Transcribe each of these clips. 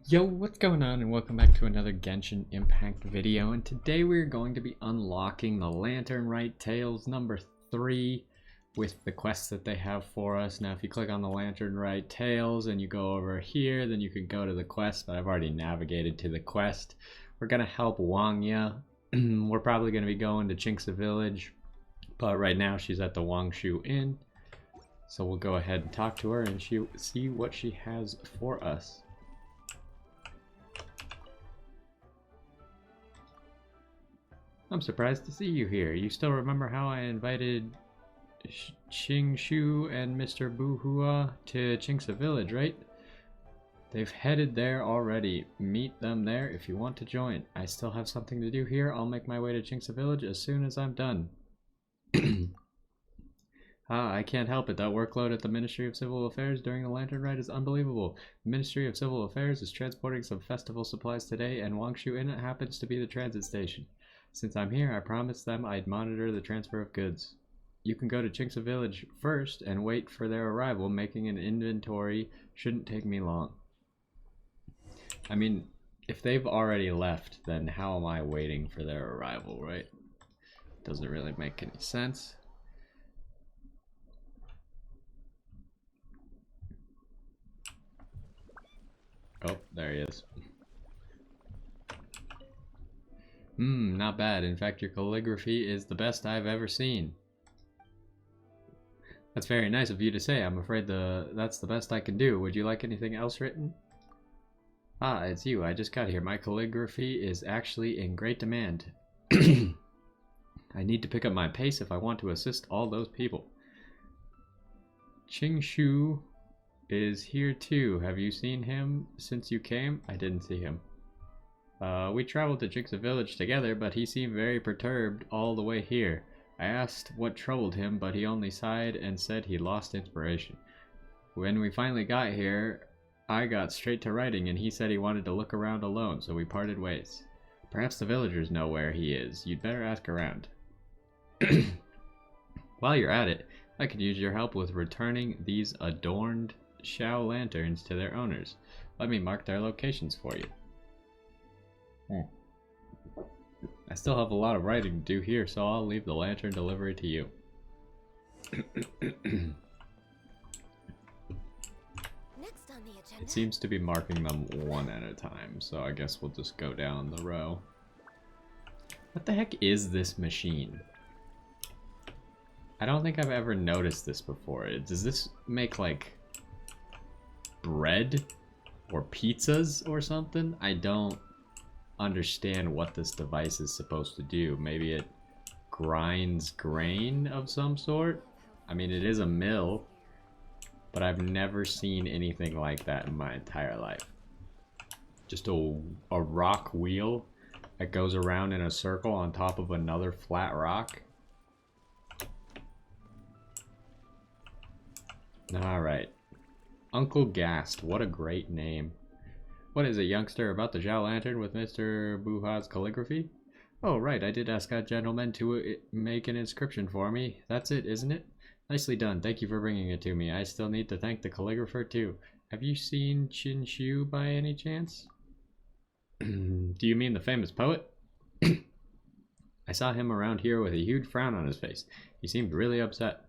Yo, what's going on, and welcome back to another Genshin Impact video. And today we're going to be unlocking the Lantern Rite Tales number 3 with the quests that they have for us. Now if you click on the Lantern Rite Tales and you go over here, then you can go to the quest, but I've already navigated to the quest. We're going to help Wangya. We're probably going to be going to Chinxa Village, but right now she's at the Wangshu Inn. So we'll go ahead and talk to her and see what she has for us. I'm surprised to see you here. You still remember how I invited Qingshu and Mr. Buhua to Chinxa Village, right? They've headed there already. Meet them there if you want to join. I still have something to do here. I'll make my way to Chinxa Village as soon as I'm done. I can't help it. That workload at the Ministry of Civil Affairs during the Lantern Rite is unbelievable. The Ministry of Civil Affairs is transporting some festival supplies today, and Wangshu Inn happens to be the transit station. Since I'm here, I promised them I'd monitor the transfer of goods. You can go to Chinxa Village first and wait for their arrival. Making an inventory shouldn't take me long. I mean, if they've already left, then how am I waiting for their arrival, right? Doesn't really make any sense. Oh, there he is. Not bad. In fact, your calligraphy is the best I've ever seen. That's very nice of you to say. I'm afraid that's the best I can do. Would you like anything else written? Ah, it's you. I just got here. My calligraphy is actually in great demand. I need to pick up my pace if I want to assist all those people. Qingshu is here too. Have you seen him since you came? I didn't see him. We traveled to Chinxa Village together, but he seemed very perturbed all the way here. I asked what troubled him, but he only sighed and said he lost inspiration. When we finally got here, I got straight to writing, and he said he wanted to look around alone, so we parted ways. Perhaps the villagers know where he is. You'd better ask around. While you're at it, I could use your help with returning these adorned Xiao lanterns to their owners. Let me mark their locations for you. I still have a lot of writing to do here, so I'll leave the lantern delivery to you. Next on the agenda. It seems to be marking them one at a time, so I guess we'll just go down the row. What the heck is this machine? I don't think I've ever noticed this before. Does this make, like, bread or pizzas or something? I don't understand what this device is supposed to do. Maybe it grinds grain of some sort? I mean, it is a mill, but I've never seen anything like that in my entire life. Just a rock wheel that goes around in a circle on top of another flat rock. Alright. Uncle Gast, what a great name. What is it, youngster, about the Zhao Lantern with Mr. Buha's calligraphy? Oh, right, I did ask that gentleman to make an inscription for me. That's it, isn't it? Nicely done. Thank you for bringing it to me. I still need to thank the calligrapher, too. Have you seen Qingshu by any chance? Do you mean the famous poet? I saw him around here with a huge frown on his face. He seemed really upset.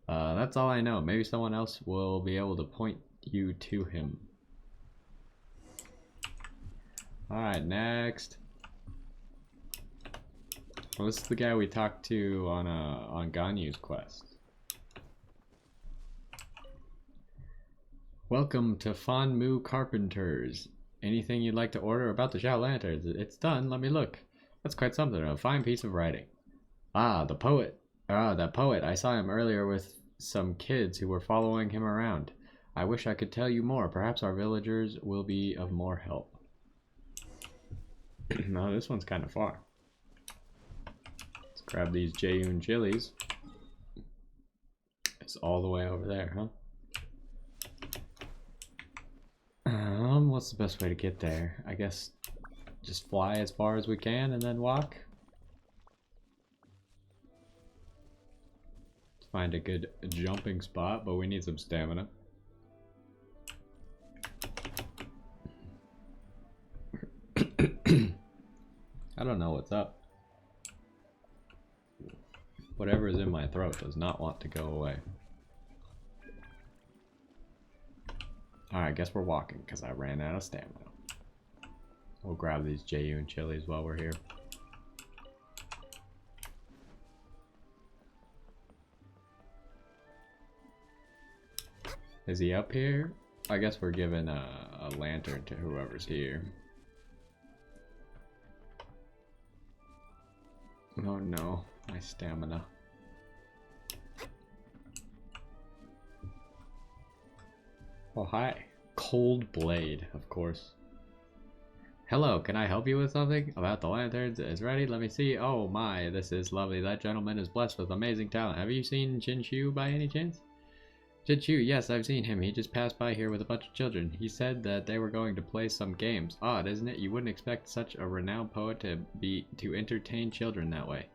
That's all I know. Maybe someone else will be able to point you to him. Alright, next. Well, this is the guy we talked to on Ganyu's quest. Welcome to Fanmu Carpenters. Anything you'd like to order about the Zhao Lanterns? It's done, let me look. That's quite something, a fine piece of writing. Ah, the poet. Ah, that poet. I saw him earlier with some kids who were following him around. I wish I could tell you more. Perhaps our villagers will be of more help. No, this one's kind of far. Let's grab these Jayun chilies. It's all the way over there, huh? What's the best way to get there? I guess just fly as far as we can and then walk. Let's find a good jumping spot, but we need some stamina. I don't know what's up. Whatever is in my throat does not want to go away. Alright, I guess we're walking because I ran out of stamina. We'll grab these JU and chilies while we're here. Is he up here? I guess we're giving a lantern to whoever's here. Oh no, my stamina. Oh hi. Cold Blade, of course. Hello, can I help you with something? About the lanterns is ready? Let me see. Oh my, this is lovely. That gentleman is blessed with amazing talent. Have you seen Jinshu by any chance? Jinshu, yes, I've seen him. He just passed by here with a bunch of children. He said that they were going to play some games. Odd, isn't it? You wouldn't expect such a renowned poet to entertain children that way.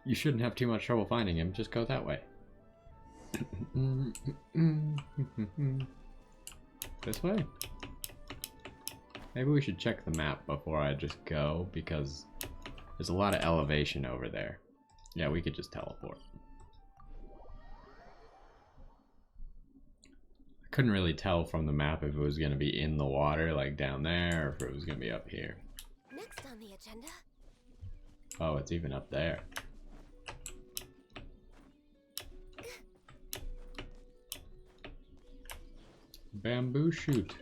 You shouldn't have too much trouble finding him. Just go that way. This way? Maybe we should check the map before I just go, because there's a lot of elevation over there. Yeah, we could just teleport. I couldn't really tell from the map if it was going to be in the water, like down there, or if it was going to be up here. Next on the agenda. Oh, it's even up there. Bamboo shoot.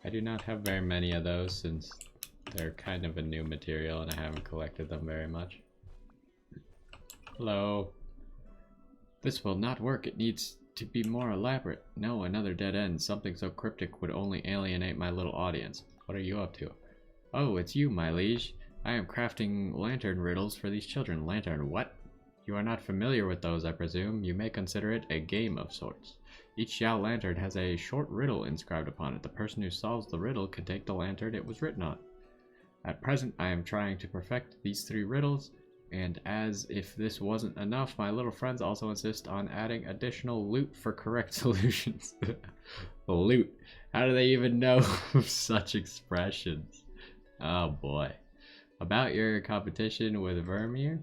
I do not have very many of those since they're kind of a new material and I haven't collected them very much. Hello. This will not work. It needs to be more elaborate. No, another dead end. Something so cryptic would only alienate my little audience. What are you up to? Oh, it's you, my liege. I am crafting lantern riddles for these children. Lantern what? You are not familiar with those, I presume. You may consider it a game of sorts. Each Xiao lantern has a short riddle inscribed upon it. The person who solves the riddle can take the lantern it was written on. At present, I am trying to perfect these 3 riddles, and as if this wasn't enough, my little friends also insist on adding additional loot for correct solutions. Loot. How do they even know such expressions? Oh boy. About your competition with Vermeer?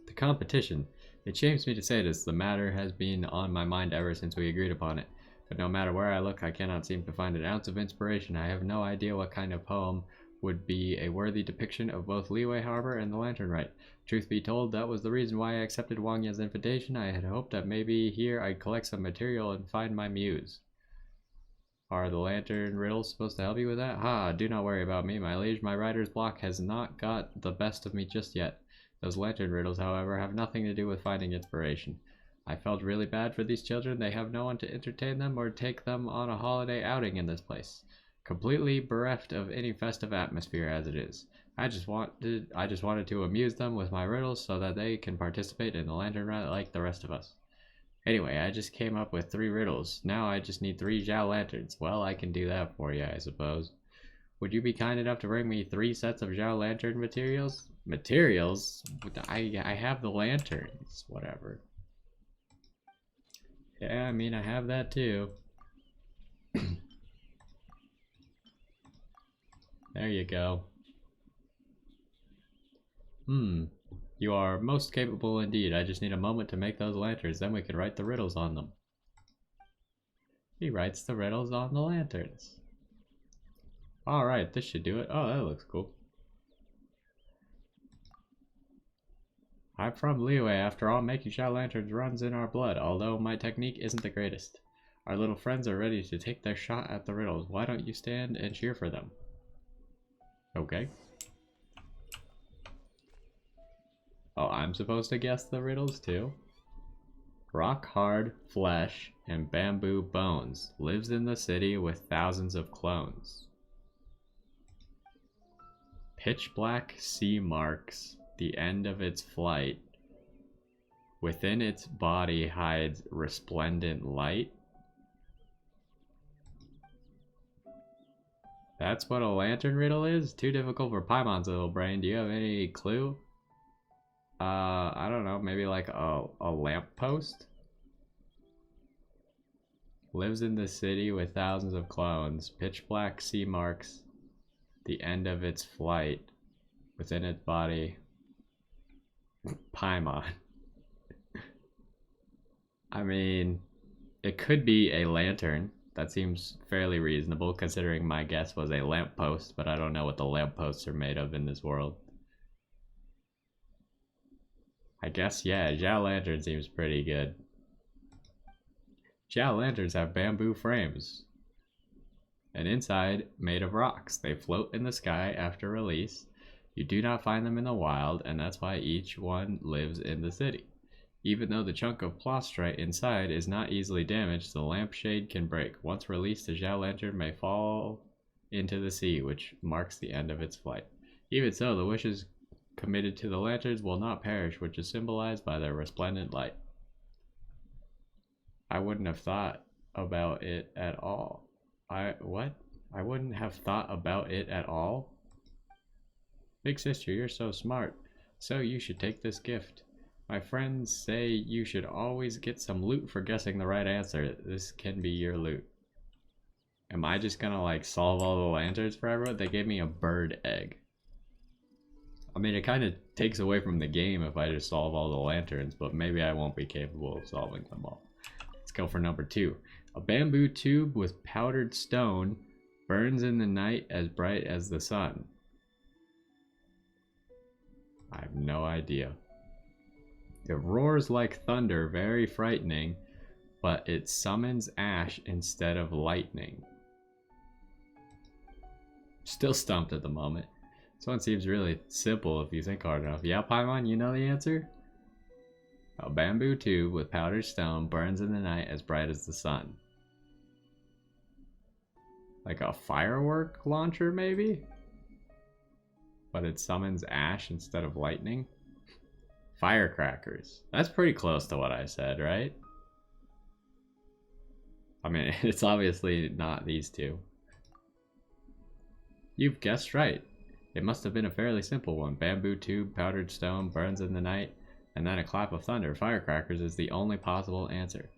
The competition. It shames me to say this, the matter has been on my mind ever since we agreed upon it. But no matter where I look, I cannot seem to find an ounce of inspiration. I have no idea what kind of poem would be a worthy depiction of both Liyue Harbor and the Lantern Rite. Truth be told, that was the reason why I accepted Wang Ya's invitation. I had hoped that maybe here I'd collect some material and find my muse. Are the lantern riddles supposed to help you with that? Ha, do not worry about me, my liege. My writer's block has not got the best of me just yet. Those lantern riddles, however, have nothing to do with finding inspiration. I felt really bad for these children. They have no one to entertain them or take them on a holiday outing in this place. Completely bereft of any festive atmosphere as it is. I just wanted to amuse them with my riddles so that they can participate in the lantern ride like the rest of us. Anyway, I just came up with 3 riddles. Now I just need 3 Zhao lanterns. Well, I can do that for you, I suppose. Would you be kind enough to bring me 3 sets of Zhao lantern materials? Materials? I have the lanterns. Whatever. Yeah, I mean, I have that too. There you go. You are most capable indeed. I just need a moment to make those lanterns, then we can write the riddles on them. He writes the riddles on the lanterns. Alright, this should do it. Oh, that looks cool. I'm from Liyue. After all, making Xiao lanterns runs in our blood, although my technique isn't the greatest. Our little friends are ready to take their shot at the riddles. Why don't you stand and cheer for them? Okay. Oh, I'm supposed to guess the riddles too? Rock hard flesh and bamboo bones. Lives in the city with thousands of clones. Pitch black sea marks the end of its flight. Within its body hides resplendent light. That's what a lantern riddle is? Too difficult for Paimon's little brain. Do you have any clue? I don't know, maybe like a lamppost? Lives in the city with thousands of clones. Pitch black sea marks the end of its flight. Within its body. Paimon. I mean, it could be a lantern. That seems fairly reasonable considering my guess was a lamppost, but I don't know what the lampposts are made of in this world. I guess, yeah, Zhao Lantern seems pretty good. Zhao Lanterns have bamboo frames. And inside, made of rocks. They float in the sky after release. You do not find them in the wild, and that's why each one lives in the city. Even though the chunk of plastrite inside is not easily damaged, the lampshade can break. Once released, the Zhao Lantern may fall into the sea, which marks the end of its flight. Even so, the wishes committed to the lanterns will not perish, which is symbolized by their resplendent light. I wouldn't have thought about it at all. What? I wouldn't have thought about it at all? Big sister, you're so smart. So you should take this gift. My friends say you should always get some loot for guessing the right answer. This can be your loot. Am I just gonna like solve all the lanterns for everyone? They gave me a bird egg. I mean, it kind of takes away from the game if I just solve all the lanterns, but maybe I won't be capable of solving them all. Let's go for number 2. A bamboo tube with powdered stone burns in the night as bright as the sun. I have no idea. It roars like thunder, very frightening, but it summons ash instead of lightning. Still stumped at the moment. This one seems really simple if you think hard enough. Yeah, Paimon, you know the answer? A bamboo tube with powdered stone burns in the night as bright as the sun. Like a firework launcher, maybe? But it summons ash instead of lightning? Firecrackers. That's pretty close to what I said, right? I mean, it's obviously not these two. You've guessed right. It must have been a fairly simple one. Bamboo tube, powdered stone, burns in the night, and then a clap of thunder. Firecrackers is the only possible answer.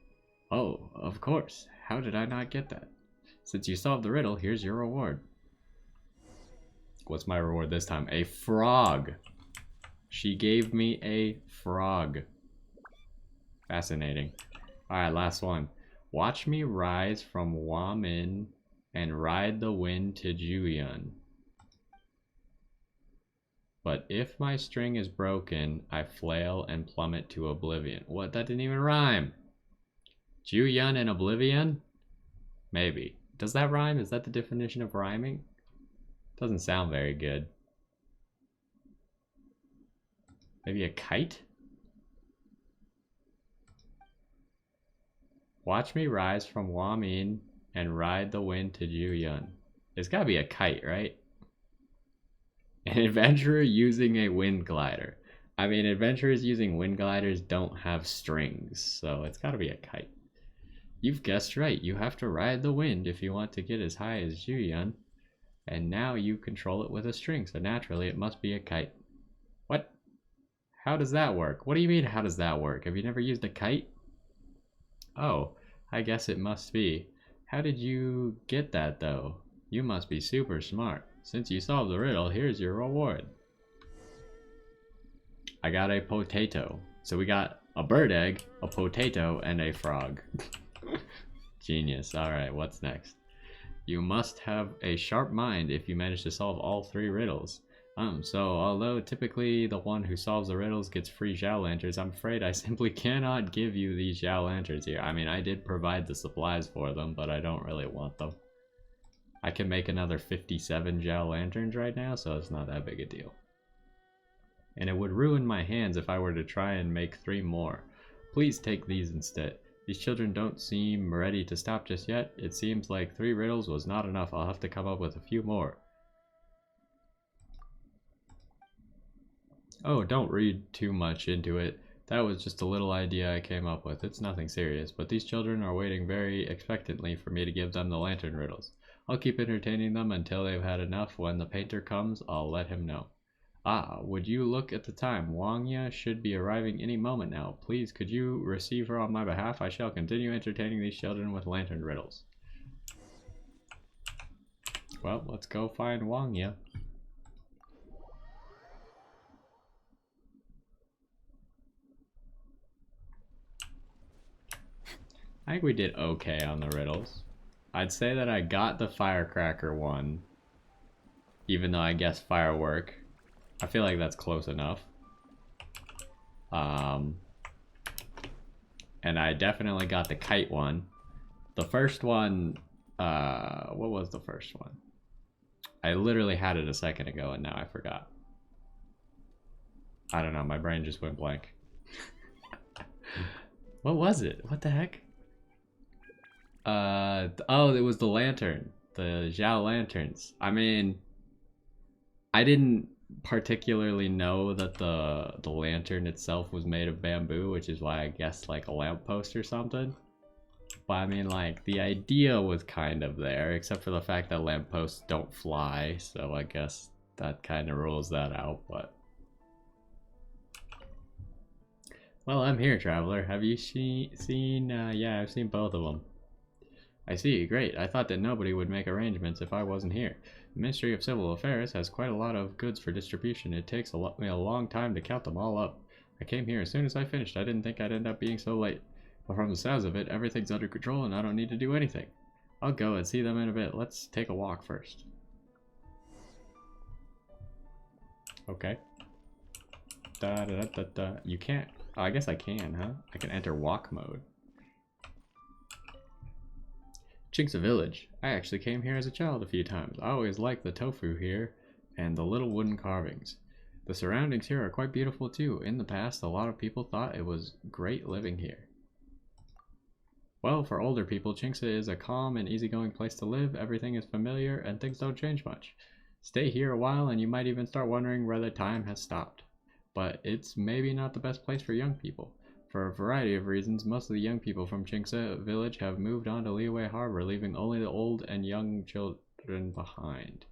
Oh, of course. How did I not get that? Since you solved the riddle, here's your reward. What's my reward this time? A frog. She gave me a frog. Fascinating. Alright, last one. Watch me rise from Wamin and ride the wind to Juyeon. But if my string is broken, I flail and plummet to oblivion. What? That didn't even rhyme. Juyeon and oblivion? Maybe. Does that rhyme? Is that the definition of rhyming? Doesn't sound very good. Maybe a kite? Watch me rise from Wamin and ride the wind to Juyeon. It's gotta be a kite, right? An adventurer using a wind glider. I mean, adventurers using wind gliders don't have strings, so it's gotta be a kite. You've guessed right. You have to ride the wind if you want to get as high as Juyeon. And now you control it with a string, so naturally it must be a kite. What? How does that work? What do you mean, how does that work? Have you never used a kite? Oh, I guess it must be. How did you get that, though? You must be super smart. Since you solved the riddle, here's your reward. I got a potato. So we got a bird egg, a potato, and a frog. Genius. Alright, what's next? You must have a sharp mind if you manage to solve all 3 riddles. So although typically the one who solves the riddles gets free Zhao Lanterns, I'm afraid I simply cannot give you these Zhao Lanterns here. I mean, I did provide the supplies for them, but I don't really want them. I can make another 57 Zhao Lanterns right now, so it's not that big a deal. And it would ruin my hands if I were to try and make 3 more. Please take these instead. These children don't seem ready to stop just yet. It seems like 3 riddles was not enough. I'll have to come up with a few more. Oh, don't read too much into it. That was just a little idea I came up with. It's nothing serious, but these children are waiting very expectantly for me to give them the lantern riddles. I'll keep entertaining them until they've had enough. When the painter comes, I'll let him know. Ah, would you look at the time? Wangya should be arriving any moment now. Please, could you receive her on my behalf? I shall continue entertaining these children with lantern riddles. Well, let's go find Wangya. I think we did okay on the riddles. I'd say that I got the firecracker one, even though I guessed firework. I feel like that's close enough. And I definitely got the kite one. The first one, what was the first one? I literally had it a second ago and now I forgot. I don't know, my brain just went blank. What was it? What the heck? Oh, it was the lantern. The Zhao lanterns. I mean, I didn't particularly know that the lantern itself was made of bamboo, which is why I guessed like a lamppost or something. But I mean, like, the idea was kind of there, except for the fact that lampposts don't fly, so I guess that kind of rules that out, but... Well, I'm here, traveler. Have you seen, yeah, I've seen both of them. I see, great. I thought that nobody would make arrangements if I wasn't here. The Ministry of Civil Affairs has quite a lot of goods for distribution. It takes me a long time to count them all up. I came here as soon as I finished. I didn't think I'd end up being so late. But from the sounds of it, everything's under control and I don't need to do anything. I'll go and see them in a bit. Let's take a walk first. Okay. Da da da da da. You can't. Oh, I guess I can, huh? I can enter walk mode. Chinksa Village. I actually came here as a child a few times. I always liked the tofu here and the little wooden carvings. The surroundings here are quite beautiful too. In the past, a lot of people thought it was great living here. Well, for older people, Chinksa is a calm and easygoing place to live. Everything is familiar and things don't change much. Stay here a while and you might even start wondering whether time has stopped. But it's maybe not the best place for young people. For a variety of reasons, most of the young people from Chinksa village have moved on to Liyue Harbor, leaving only the old and young children behind.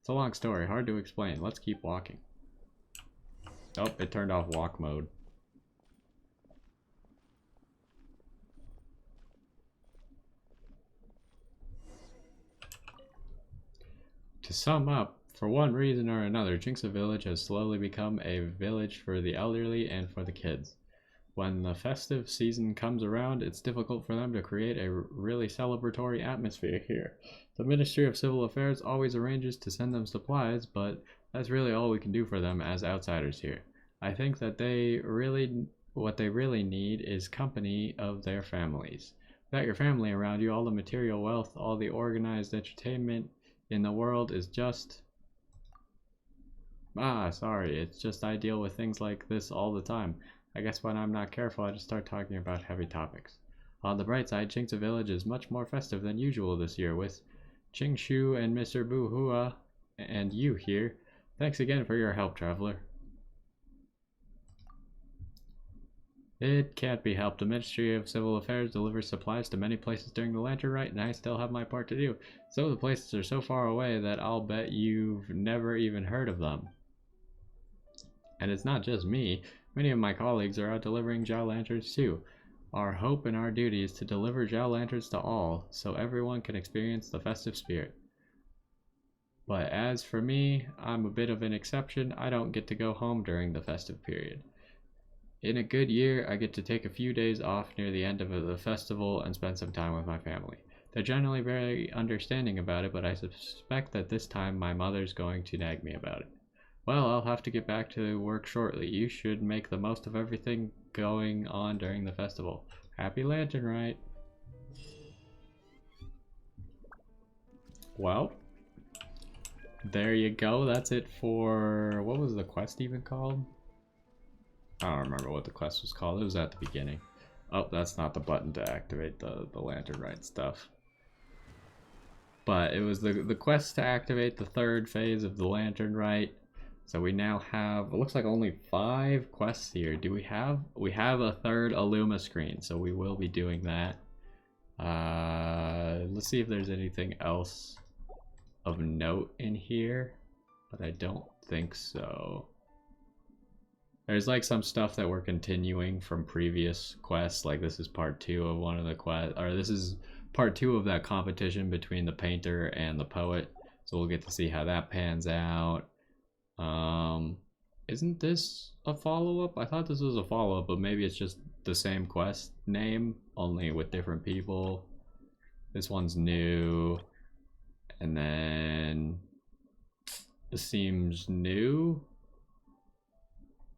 It's a long story, hard to explain. Let's keep walking. Oh, it turned off walk mode. To sum up, for one reason or another, Chinksa village has slowly become a village for the elderly and for the kids. When the festive season comes around, it's difficult for them to create a really celebratory atmosphere here. The Ministry of Civil Affairs always arranges to send them supplies, but that's really all we can do for them as outsiders here. I think that what they really need is company of their families. Without your family around you, all the material wealth, all the organized entertainment in the world is just... it's just I deal with things like this all the time. I guess when I'm not careful, I just start talking about heavy topics. On the bright side, Chinksa Village is much more festive than usual this year, with Chingshu and Mr. Buhua and you here. Thanks again for your help, traveler. It can't be helped. The Ministry of Civil Affairs delivers supplies to many places during the Lantern Rite, and I still have my part to do. Some of the places are so far away that I'll bet you've never even heard of them. And it's not just me. Many of my colleagues are out delivering Zhao lanterns too. Our hope and our duty is to deliver Zhao lanterns to all, so everyone can experience the festive spirit. But as for me, I'm a bit of an exception. I don't get to go home during the festive period. In a good year, I get to take a few days off near the end of the festival and spend some time with my family. They're generally very understanding about it, but I suspect that this time my mother's going to nag me about it. Well, I'll have to get back to work shortly. You should make the most of everything going on during the festival. Happy Lantern Rite! Well, there you go. That's it for... what was the quest even called? I don't remember what the quest was called. It was at the beginning. Oh, that's not the button to activate the Lantern Rite stuff. But it was the quest to activate the third phase of the Lantern Rite. So we now have, it looks like only 5 quests here. Do we have a third Illuma screen, so we will be doing that. Let's see if there's anything else of note in here, but I don't think so. There's like some stuff that we're continuing from previous quests. Like this is part 2 of one of the quests, or this is part 2 of that competition between the painter and the poet. So we'll get to see how that pans out. Isn't this a follow-up? I thought this was a follow-up, but maybe it's just the same quest name, only with different people. This one's new. And then this seems new.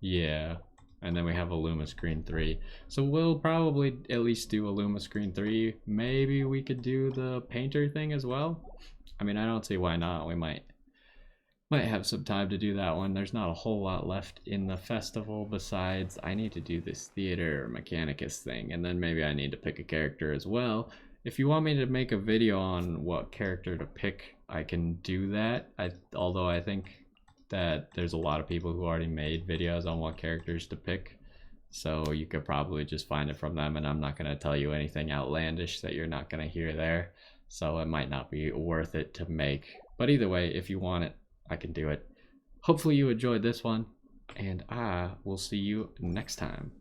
Yeah. And then we have Illuma Screen 3. So we'll probably at least do Illuma Screen 3. Maybe we could do the painter thing as well. I mean, I don't see why not. We might have some time to do that one. There's not a whole lot left in the festival besides I need to do this theater mechanicus thing, and then maybe I need to pick a character as well. If you want me to make a video on what character to pick, I can do that. Although I think that there's a lot of people who already made videos on what characters to pick, so you could probably just find it from them, and I'm not going to tell you anything outlandish that you're not going to hear there, so it might not be worth it to make. But either way, if you want it, I can do it. Hopefully you enjoyed this one, and I will see you next time.